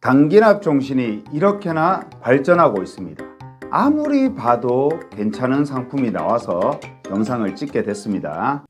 단기납 종신이 이렇게나 발전하고 있습니다. 아무리 봐도 괜찮은 상품이 나와서 영상을 찍게 됐습니다.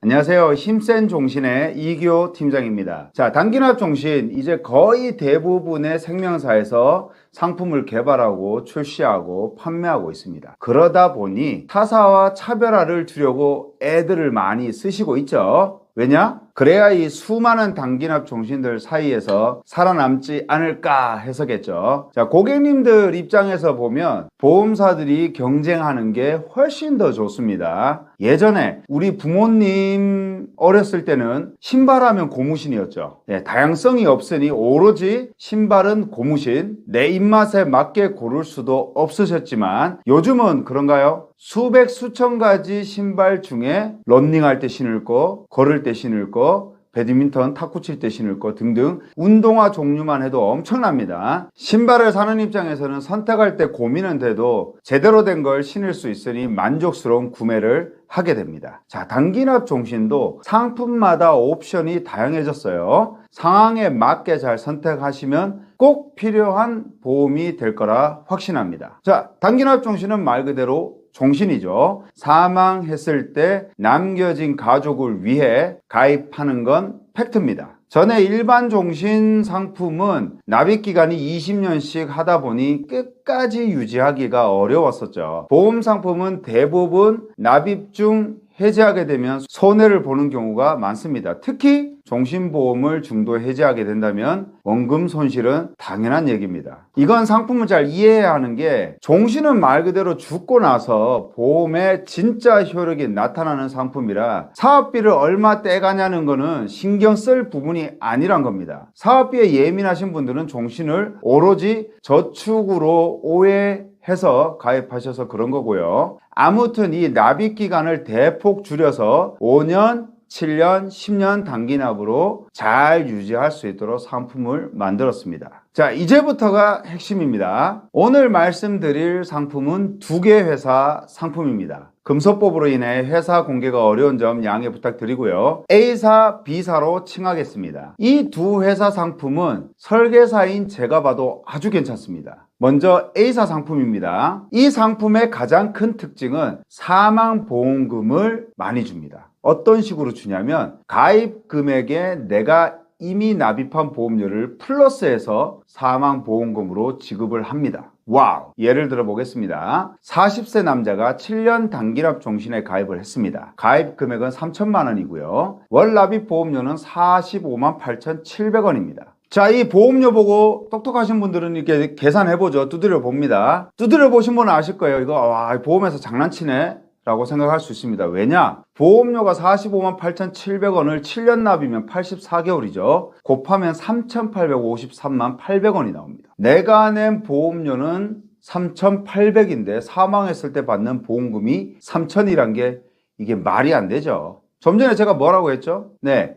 안녕하세요. 힘센 종신의 이기호 팀장입니다. 자, 단기납 종신 이제 거의 대부분의 생명사에서 상품을 개발하고 출시하고 판매하고 있습니다. 그러다 보니 타사와 차별화를 주려고 애들을 많이 쓰시고 있죠. 왜냐? 그래야 이 수많은 단기납 종신들 사이에서 살아남지 않을까 해서겠죠. 자, 고객님들 입장에서 보면 보험사들이 경쟁하는 게 훨씬 더 좋습니다. 예전에 우리 부모님 어렸을 때는 신발하면 고무신이었죠. 다양성이 없으니 오로지 신발은 고무신, 내 입맛에 맞게 고를 수도 없으셨지만 요즘은 그런가요? 수백 수천 가지 신발 중에 러닝할 때 신을 거, 걸을 때 신을 거, 배드민턴, 탁구 칠 때 신을 거 등등 운동화 종류만 해도 엄청납니다. 신발을 사는 입장에서는 선택할 때 고민은 돼도 제대로 된 걸 신을 수 있으니 만족스러운 구매를 하게 됩니다. 자, 단기납 종신도 상품마다 옵션이 다양해졌어요. 상황에 맞게 잘 선택하시면 꼭 필요한 보험이 될 거라 확신합니다. 자, 단기납 종신은 말 그대로 종신이죠. 사망했을 때 남겨진 가족을 위해 가입하는 건 팩트입니다. 전에 일반 종신 상품은 납입기간이 20년씩 하다 보니 끝까지 유지하기가 어려웠었죠. 보험 상품은 대부분 납입 중 해지하게 되면 손해를 보는 경우가 많습니다. 특히 종신보험을 중도 해지하게 된다면 원금 손실은 당연한 얘기입니다. 이건 상품을 잘 이해해야 하는 게 종신은 말 그대로 죽고 나서 보험의 진짜 효력이 나타나는 상품이라 사업비를 얼마 떼가냐는 거는 신경 쓸 부분이 아니란 겁니다. 사업비에 예민하신 분들은 종신을 오로지 저축으로 오해해서 가입하셔서 그런 거고요. 아무튼 이 납입기간을 대폭 줄여서 5년, 7년, 10년 단기납으로 잘 유지할 수 있도록 상품을 만들었습니다. 자, 이제부터가 핵심입니다. 오늘 말씀드릴 상품은 두 개 회사 상품입니다. 금소법으로 인해 회사 공개가 어려운 점 양해 부탁드리고요. A사, B사로 칭하겠습니다. 이 두 회사 상품은 설계사인 제가 봐도 아주 괜찮습니다. 먼저 A사 상품입니다. 이 상품의 가장 큰 특징은 사망보험금을 많이 줍니다. 어떤 식으로 주냐면 가입 금액에 내가 이미 납입한 보험료를 플러스해서 사망보험금으로 지급을 합니다. 와우! 예를 들어 보겠습니다. 40세 남자가 7년 단기납 종신에 가입을 했습니다. 가입 금액은 3천만 원이고요. 월 납입 보험료는 45만 8,700원입니다. 자, 이 보험료 보고 똑똑하신 분들은 이렇게 계산해보죠. 두드려 봅니다. 두드려 보신 분은 아실 거예요. 이거 와, 보험에서 장난치네 라고 생각할 수 있습니다. 왜냐? 보험료가 45만 8,700원을 7년 납이면 84개월이죠. 곱하면 3,853만 800원이 나옵니다. 내가 낸 보험료는 3,800인데 사망했을 때 받는 보험금이 3,000이란 게 이게 말이 안 되죠. 좀 전에 제가 뭐라고 했죠?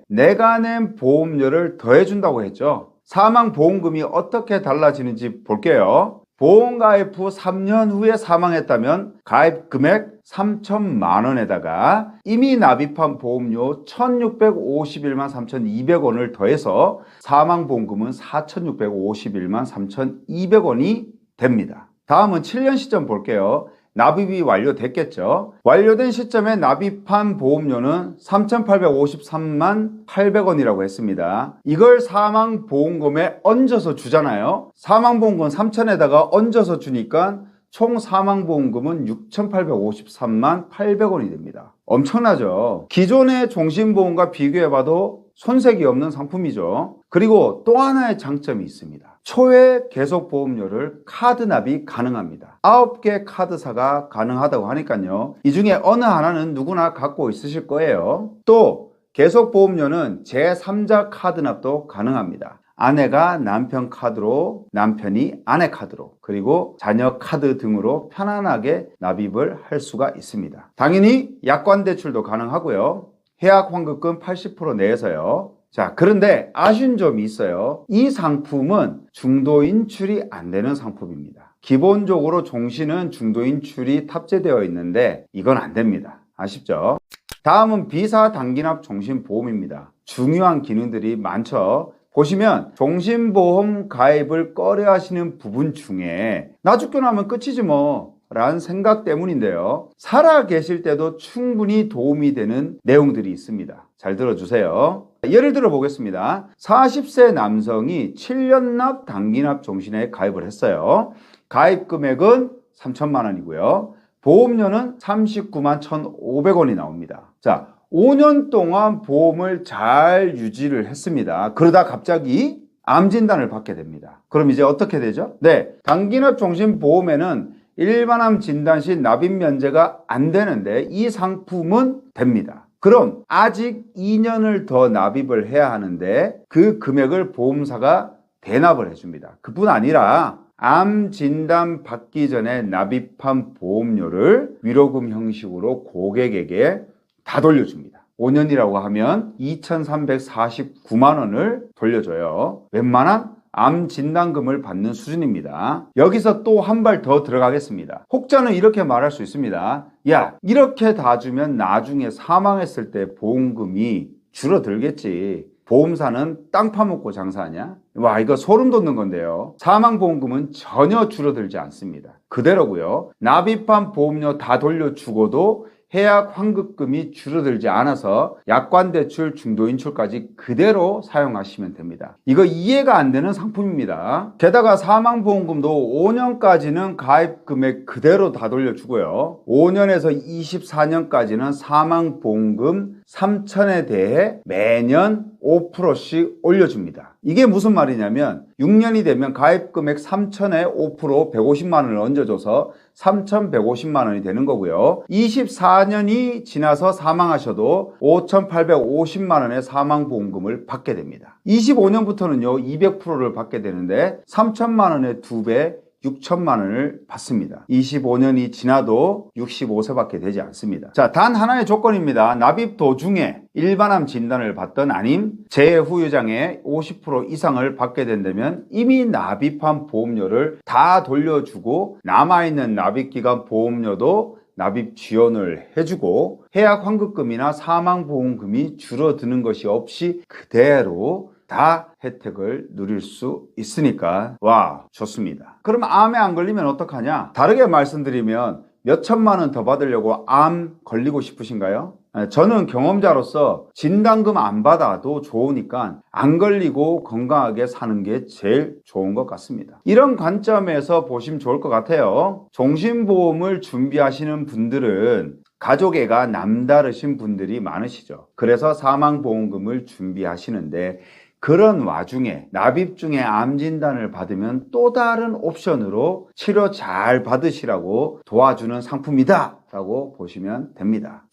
내가 낸 보험료를 더해준다고 했죠. 사망보험금이 어떻게 달라지는지 볼게요. 보험가입 후 3년 후에 사망했다면 가입 금액 3천만 원에다가 이미 납입한 보험료 1,651만 3,200원을 더해서 사망보험금은 4,651만 3,200원이 됩니다. 다음은 7년 시점 볼게요. 납입이 완료됐겠죠. 완료된 시점에 납입한 보험료는 3,853만 800원이라고 했습니다. 이걸 사망보험금에 얹어서 주잖아요. 사망보험금 3,000에다가 얹어서 주니까 총 사망보험금은 6,853만 800원이 됩니다. 엄청나죠? 기존의 종신보험과 비교해봐도 손색이 없는 상품이죠. 그리고 또 하나의 장점이 있습니다. 초회 계속보험료를 카드 납입 가능합니다. 9개 카드사가 가능하다고 하니까요. 이 중에 어느 하나는 누구나 갖고 있으실 거예요. 또 계속보험료는 제3자 카드 납도 가능합니다. 아내가 남편 카드로, 남편이 아내 카드로, 그리고 자녀 카드 등으로 편안하게 납입을 할 수가 있습니다. 당연히 약관대출도 가능하고요. 해약 환급금 80% 내에서요. 자, 그런데 아쉬운 점이 있어요. 이 상품은 중도 인출이 안 되는 상품입니다. 기본적으로 종신은 중도 인출이 탑재되어 있는데 이건 안 됩니다. 아쉽죠? 다음은 비사 단기납 종신보험입니다. 중요한 기능들이 많죠. 보시면 종신보험 가입을 꺼려 하시는 부분 중에 나 죽고 나면 끝이지 뭐 라는 생각 때문인데요. 살아 계실 때도 충분히 도움이 되는 내용들이 있습니다. 잘 들어주세요. 예를 들어 보겠습니다. 40세 남성이 7년납 단기납 종신에 가입을 했어요. 가입 금액은 3천만 원이고요. 보험료는 39만 1,500원이 나옵니다. 자, 5년 동안 보험을 잘 유지를 했습니다. 그러다 갑자기 암 진단을 받게 됩니다. 그럼 이제 어떻게 되죠? 네, 단기납 종신보험에는 일반암 진단 시 납입 면제가 안 되는데 이 상품은 됩니다. 그럼 아직 2년을 더 납입을 해야 하는데 그 금액을 보험사가 대납을 해줍니다. 그뿐 아니라 암 진단 받기 전에 납입한 보험료를 위로금 형식으로 고객에게 다 돌려줍니다. 5년이라고 하면 2,349만 원을 돌려줘요. 웬만한 암 진단금을 받는 수준입니다. 여기서 또 한 발 더 들어가겠습니다. 혹자는 이렇게 말할 수 있습니다. 야, 이렇게 다 주면 나중에 사망했을 때 보험금이 줄어들겠지. 보험사는 땅 파먹고 장사하냐? 와, 이거 소름 돋는 건데요. 사망보험금은 전혀 줄어들지 않습니다. 그대로고요. 납입한 보험료 다 돌려주고도 해약 환급금이 줄어들지 않아서 약관대출, 중도인출까지 그대로 사용하시면 됩니다. 이거 이해가 안 되는 상품입니다. 게다가 사망보험금도 5년까지는 가입금액 그대로 다 돌려주고요. 5년에서 24년까지는 사망보험금 3천에 대해 매년 5%씩 올려줍니다. 이게 무슨 말이냐면 6년이 되면 가입금액 3천에 5% 150만 원을 얹어줘서 3,150만 원이 되는 거고요. 24년이 지나서 사망하셔도 5,850만 원의 사망보험금을 받게 됩니다. 25년부터는요 200%를 받게 되는데 3천만 원의 2배 6천만 원을 받습니다. 25년이 지나도 65세밖에 되지 않습니다. 자, 단 하나의 조건입니다. 납입 도중에 일반암 진단을 받던 아님 재후유장애 50% 이상을 받게 된다면 이미 납입한 보험료를 다 돌려주고 남아있는 납입기간 보험료도 납입 지원을 해주고 해약 환급금이나 사망보험금이 줄어드는 것이 없이 그대로 다 혜택을 누릴 수 있으니까 와, 좋습니다. 그럼 암에 안 걸리면 어떡하냐? 다르게 말씀드리면 몇 천만 원 더 받으려고 암 걸리고 싶으신가요? 저는 경험자로서 진단금 안 받아도 좋으니까 안 걸리고 건강하게 사는 게 제일 좋은 것 같습니다. 이런 관점에서 보시면 좋을 것 같아요. 종신보험을 준비하시는 분들은 가족애가 남다르신 분들이 많으시죠. 그래서 사망보험금을 준비하시는데 그런 와중에 납입 중에 암 진단을 받으면 또 다른 옵션으로 치료 잘 받으시라고 도와주는 상품이다 라고 보시면 됩니다.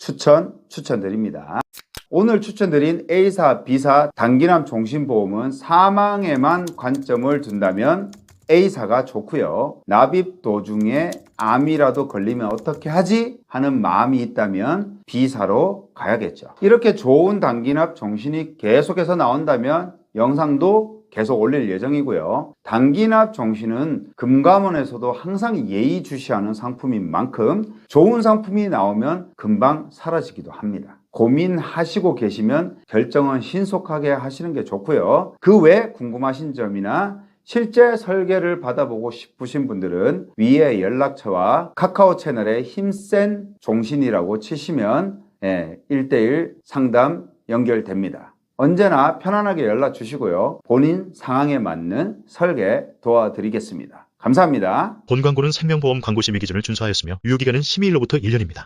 추천드립니다. 오늘 추천드린 A사, B사 단기남 종신보험은 사망에만 관점을 둔다면 A사가 좋고요. 납입 도중에 암이라도 걸리면 어떻게 하지? 하는 마음이 있다면 B사로 가야겠죠. 이렇게 좋은 단기납 종신이 계속해서 나온다면 영상도 계속 올릴 예정이고요. 단기납 종신은 금감원에서도 항상 예의주시하는 상품인 만큼 좋은 상품이 나오면 금방 사라지기도 합니다. 고민하시고 계시면 결정은 신속하게 하시는 게 좋고요. 그 외 궁금하신 점이나 실제 설계를 받아보고 싶으신 분들은 위에 연락처와 카카오 채널에 힘센 종신이라고 치시면 1대1 상담 연결됩니다. 언제나 편안하게 연락 주시고요. 본인 상황에 맞는 설계 도와드리겠습니다. 감사합니다. 본 광고는 생명보험 광고 심의 기준을 준수하였으며 유효기간은 심의일로부터 1년입니다.